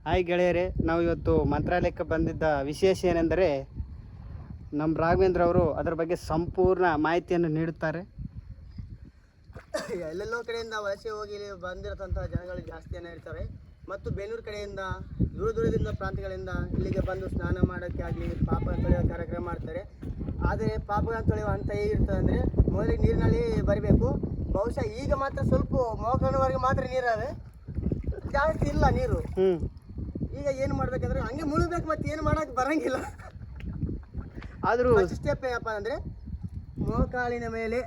Hi ಗೆಳೆಯರೇ, ನಾವು ಇವತ್ತು ಮಂತ್ರಾಲಯಕ್ಕೆ ಬಂದಿದ್ದ ವಿಶೇಷ ಏನೆಂದರೆ ನಮ್ಮ ರಾಘವೇಂದ್ರ ಅವರು ಅದರ ಬಗ್ಗೆ ಸಂಪೂರ್ಣ ಮಾಹಿತಿಯನ್ನು ನೀಡುತ್ತಾರೆ. ಎಲ್ಲೆಲ್ಲೋ ಕಡೆಯಿಂದ ವಲಸೆ ಹೋಗಿ ಬಂದಿರತಂತಹ ಜನಗಳು ಜಾಸ್ತಿಯೇ ಇರ್ತಾರೆ ಮತ್ತು ಬೆನ್ನೂರು ಕಡೆಯಿಂದ ದೂರದಿಂದ ಪ್ರಾಂತ್ಯಗಳಿಂದ ಇಲ್ಲಿಗೆ ಬಂದು ಸ್ನಾನ ಮಾಡೋಕ್ಕೆ ಆಗಲಿ ಪಾಪ ತೊಳೆಯೋ ಕಾರ್ಯಕ್ರಮ ಮಾಡ್ತಾರೆ. ಆದರೆ ಪಾಪಗಳನ್ನು ತೊಳೆಯುವ ಹಂತ ಹೇಗಿರ್ತದೆ ಅಂದರೆ ಮೊದಲಿಗೆ ನೀರಿನಲ್ಲಿ ಬರಬೇಕು. ಬಹುಶಃ ಈಗ ಮಾತ್ರ ಸ್ವಲ್ಪ ಮೋಕಣವರೆಗೆ ಮಾತ್ರ ನೀರಾವೆ, ಜಾಸ್ತಿ ಇಲ್ಲ ನೀರು. ಈಗ ಏನು ಮಾಡ್ಬೇಕಂದ್ರೆ ಹಂಗೆ ಮುಳುಗಬೇಕು, ಮತ್ತೆ ಏನು ಮಾಡೋಕ್ಕೆ ಬರಂಗಿಲ್ಲ. ಆದರೂ ಸ್ಟೆಪ್ ಏನಪ್ಪ ಅಂದರೆ ಮೋಕಾಲಿನ ಮೇಲೆ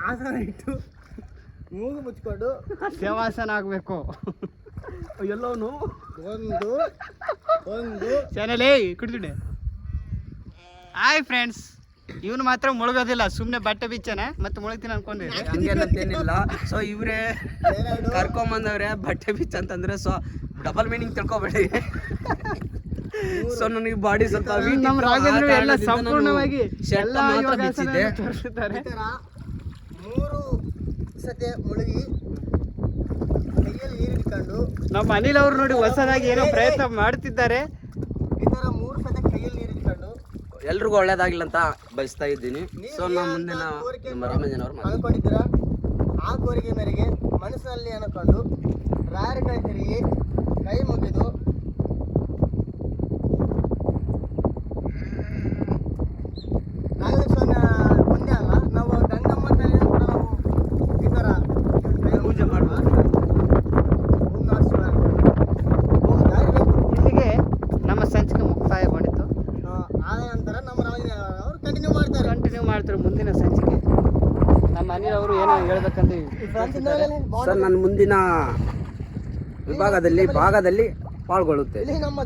ಆಸನ ಇಟ್ಟು ಮೂಗು ಮುಚ್ಕೊಂಡು ಸೇವಾಸನ ಆಗಬೇಕು. ಎಲ್ಲವೂ ಒಂದು ಒಂದು ಚಾನಲೇ ಕುಡಿದಿಡೆ. ಹಾಯ್ ಫ್ರೆಂಡ್ಸ್, ಇವನು ಮಾತ್ರ ಮುಳುಗೋದಿಲ್ಲ, ಸುಮ್ಮನೆ ಬಟ್ಟೆ ಬಿಚ್ಚನೆ ಮತ್ತೆ ಮುಳುಗ್ತೀನಿ ಅನ್ಕೊಂಡಿದ್ದೆ. ಹಂಗೇನಂತೇನಿಲ್ಲ. ಸೊ ಇವರೇ ಕರ್ಕೊಂಬಂದವ್ರೆ ಬಟ್ಟೆ ಬಿಚ್ಚ ಅಂತಂದ್ರೆ ಸೊ ಡಬಲ್ ಮೀನಿಂಗ್ ತಿಳ್ಕೊಬೇಡಿ. ಸೊ ನನಗೆ ಬಾಡಿ ಸ್ವಲ್ಪ ನಮ್ಮ ರಾಘವೇಂದ್ರ ಎಲ್ಲ ಸಂಪೂರ್ಣವಾಗಿ ಎಲ್ಲ ಮಾತ್ರ ಬಿಚ್ಚಿದ್ದೆ. ತೋರಿಸುತ್ತಾರೆ. 3 ಸತಿ ಮುಳುಗಿ ಕೈಯಲ್ಲಿ ನೀರು ಇಟ್ಕೊಂಡು ನಮ್ಮ ಅನಿಲ್ ಅವರು ನೋಡಿ ಹೊಸದಾಗಿ ಏನೋ ಪ್ರಯತ್ನ ಮಾಡ್ತಿದ್ದಾರೆ. ಈ ಥರ 3 ಸತಿ ಕೈಯಲ್ಲಿ ನೀರು ಇಟ್ಕೊಂಡು ಎಲ್ರಿಗೂ ಒಳ್ಳೇದಾಗಿಲ್ಲ ಅಂತ ಬಯಸ್ತಾ ಇದ್ದೀನಿ. ಸೊ ನಮ್ಮ ಮುಂದಿನ ನಮ್ಮ ರಾಮಂಜನವ್ರು ಅನ್ಕೊಂಡಿದ್ದೀರಾ, ಆ ಕೋರಿಕೆ ಮೇರೆಗೆ ಮನಸ್ಸಿನಲ್ಲಿ ಅನ್ಕೊಂಡು ರಾಯರ ಕೈ ತಿರುಗಿ ಕೈ ಮುಗಿದು ನಾಗೇಶ್ವರನ ಪುಣ್ಯ ಅಲ್ಲ, ನಾವು ಗಂಗಮ್ಮ ತಾಯಿಯನ್ನು ಕೂಡ ನಾವು ಈ ಥರ ಕೈ ಪೂಜೆ ಮಾಡ್ಬೋದು. ಇಲ್ಲಿಗೆ ನಮ್ಮ ಸಂಚಿಕೆ ಮುಕ್ತಾಯಗೊಂಡಿತು. ಆದ ನಂತರ ನಮ್ಮ ಅವರು ಕಂಟಿನ್ಯೂ ಮಾಡ್ತಾರೆ ಮುಂದಿನ ಸಂಚಿಕೆ. ನಮ್ಮ ಅನಿಲ್ ಅವರು ಏನೋ ಹೇಳ್ಬೇಕಂತ ಸರ್ ನನ್ನ ಮುಂದಿನ ಭಾಗದಲ್ಲಿ ಪಾಲ್ಗೊಳ್ಳುತ್ತೆ. ಇಲ್ಲಿ ನಮ್ಮ